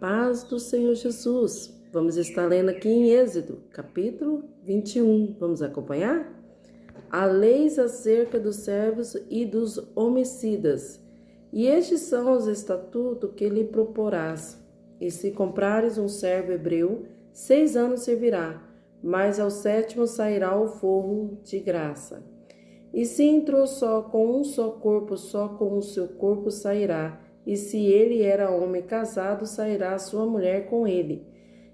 paz do Senhor Jesus. Vamos estar lendo aqui em Êxodo, capítulo 21. Vamos acompanhar? Há leis acerca dos servos e dos homicidas, e estes são os estatutos que lhe proporás. E se comprares um servo hebreu, 6 anos servirá, mas ao 7º sairá o forro de graça. E se entrou só com um só corpo, só com o seu corpo sairá. E se ele era homem casado, sairá sua mulher com ele.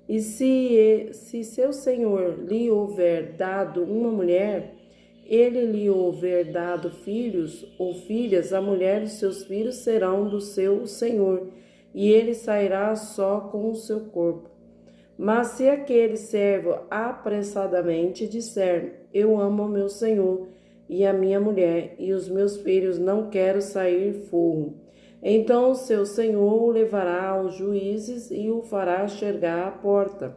E se seu senhor lhe houver dado uma mulher, ele lhe houver dado filhos ou filhas, a mulher e seus filhos serão do seu senhor, e ele sairá só com o seu corpo. Mas se aquele servo apressadamente disser: eu amo o meu senhor e a minha mulher, e os meus filhos não quero sair forro, então seu senhor o levará aos juízes e o fará chegar à porta,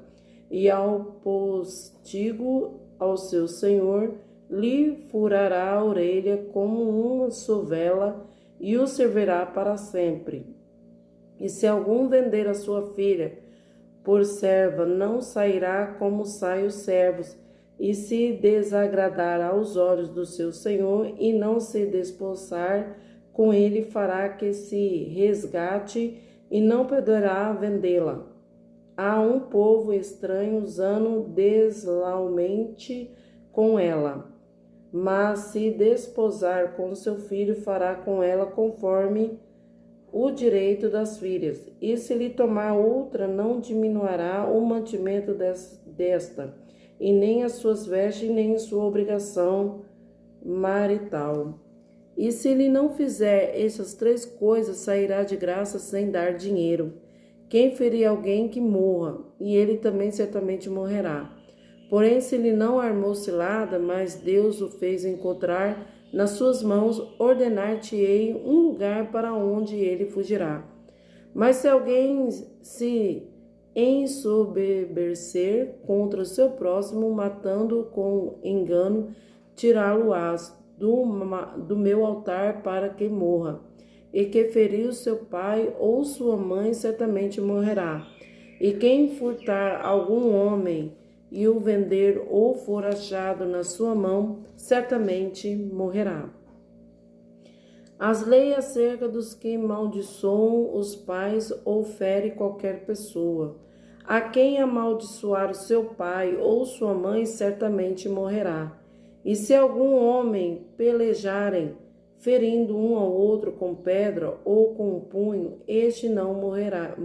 e ao postigo ao seu senhor lhe furará a orelha como uma sovela e o servirá para sempre. E se algum vender a sua filha por serva, não sairá como saem os servos, e se desagradar aos olhos do seu senhor e não se desposar com ele, fará que se resgate e não poderá vendê-la a um povo estranho, usando deslealmente com ela. Mas se desposar com seu filho, fará com ela conforme o direito das filhas. E se lhe tomar outra, não diminuirá o mantimento desta, e nem as suas vestes, nem sua obrigação marital. E se ele não fizer essas 3 coisas, sairá de graça sem dar dinheiro. Quem ferir alguém, que morra, e ele também certamente morrerá. Porém, se ele não armou cilada, mas Deus o fez encontrar nas suas mãos, ordenar-te-ei um lugar para onde ele fugirá. Mas se alguém se ensoberbecer contra o seu próximo, matando-o com engano, tirá-lo-ás do meu altar para que morra. E que feriu seu pai ou sua mãe, certamente morrerá. E quem furtar algum homem e o vender ou for achado na sua mão, certamente morrerá. As leis acerca dos que amaldiçoam os pais ou fere qualquer pessoa. A quem amaldiçoar o seu pai ou sua mãe, certamente morrerá. E se algum homem pelejarem, ferindo um ao outro com pedra ou com um punho, este não morrer,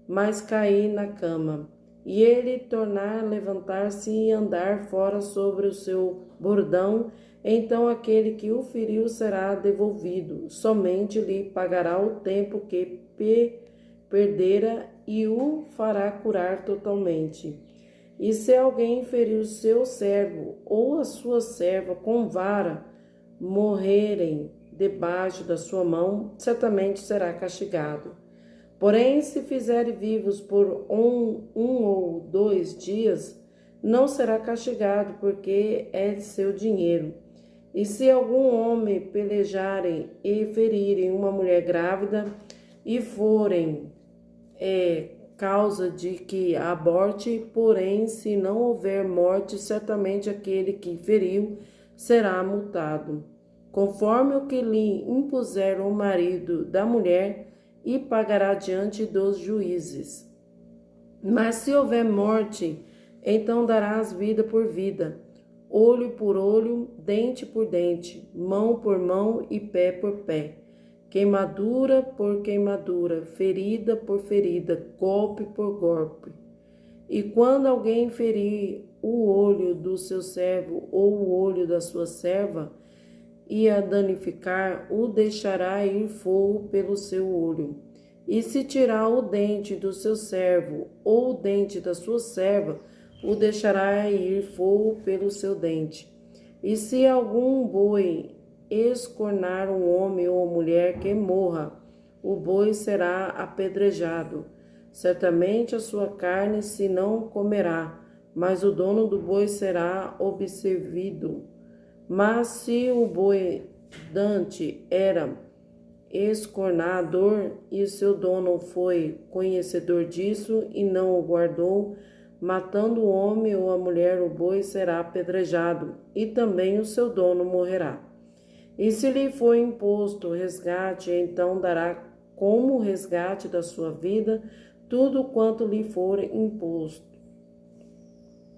mas cair na cama. E ele tornar a levantar-se e andar fora sobre o seu bordão, então aquele que o feriu será devolvido, somente lhe pagará o tempo que perdera e o fará curar totalmente. E se alguém ferir seu servo ou a sua serva com vara, morrerem debaixo da sua mão, certamente será castigado. Porém, se fizere vivos por um ou 2 dias, não será castigado, porque é seu dinheiro. E se algum homem pelejarem e ferirem uma mulher grávida e forem causa de que aborte, porém, se não houver morte, certamente aquele que feriu será multado, conforme o que lhe impuser o marido da mulher, e pagará diante dos juízes. Mas se houver morte, então darás vida por vida, olho por olho, dente por dente, mão por mão e pé por pé, queimadura por queimadura, ferida por ferida, golpe por golpe. E quando alguém ferir o olho do seu servo ou o olho da sua serva, e a danificar, o deixará ir fogo pelo seu olho. E se tirar o dente do seu servo ou o dente da sua serva, o deixará ir fogo pelo seu dente. E se algum boi escornar um homem ou mulher, que morra, o boi será apedrejado. Certamente a sua carne se não comerá, mas o dono do boi será observido. Mas se o boi dante era escornador e o seu dono foi conhecedor disso e não o guardou, matando o homem ou a mulher, o boi será apedrejado, e também o seu dono morrerá. E se lhe for imposto resgate, então dará como resgate da sua vida tudo quanto lhe for imposto.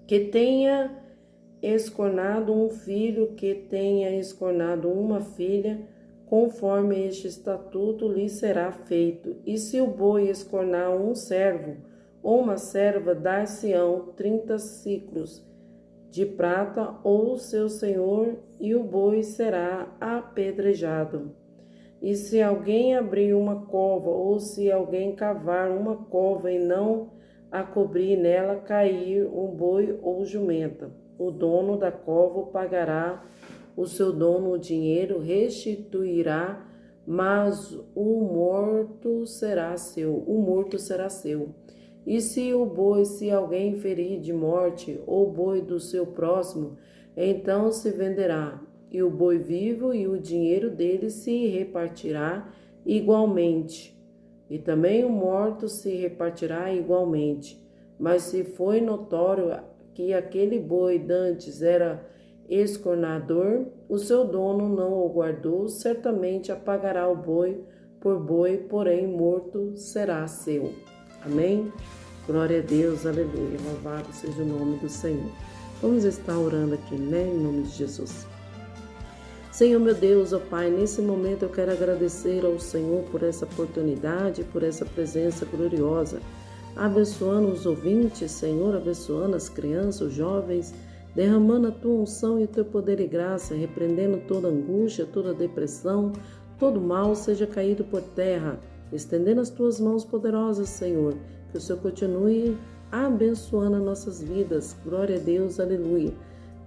Que tenha escornado um filho, que tenha escornado uma filha, conforme este estatuto lhe será feito. E se o boi escornar um servo ou uma serva, dar-se-ão 30 siclos de prata ou seu senhor, e o boi será apedrejado. E se alguém abrir uma cova, ou se alguém cavar uma cova e não a cobrir nela, cair um boi ou jumenta, o dono da cova pagará o seu dono o dinheiro, restituirá, mas o morto será seu. E se alguém ferir de morte o boi do seu próximo, então se venderá, e o boi vivo e o dinheiro dele se repartirá igualmente, e também o morto se repartirá igualmente. Mas se foi notório que aquele boi dantes era escornador, o seu dono não o guardou, certamente apagará o boi por boi, porém morto será seu. Amém? Glória a Deus, aleluia, louvado seja o nome do Senhor. Vamos estar orando aqui, né, em nome de Jesus. Senhor, meu Deus, ó Pai, nesse momento eu quero agradecer ao Senhor por essa oportunidade, por essa presença gloriosa, abençoando os ouvintes, Senhor, abençoando as crianças, os jovens, derramando a Tua unção e o Teu poder e graça, repreendendo toda angústia, toda depressão, todo mal seja caído por terra, estendendo as Tuas mãos poderosas, Senhor, que o Senhor continue abençoando as nossas vidas. Glória a Deus, aleluia.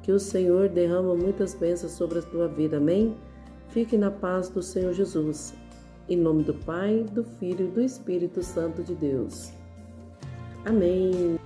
Que o Senhor derrama muitas bênçãos sobre a tua vida, amém? Fique na paz do Senhor Jesus. Em nome do Pai, do Filho e do Espírito Santo de Deus. Amém.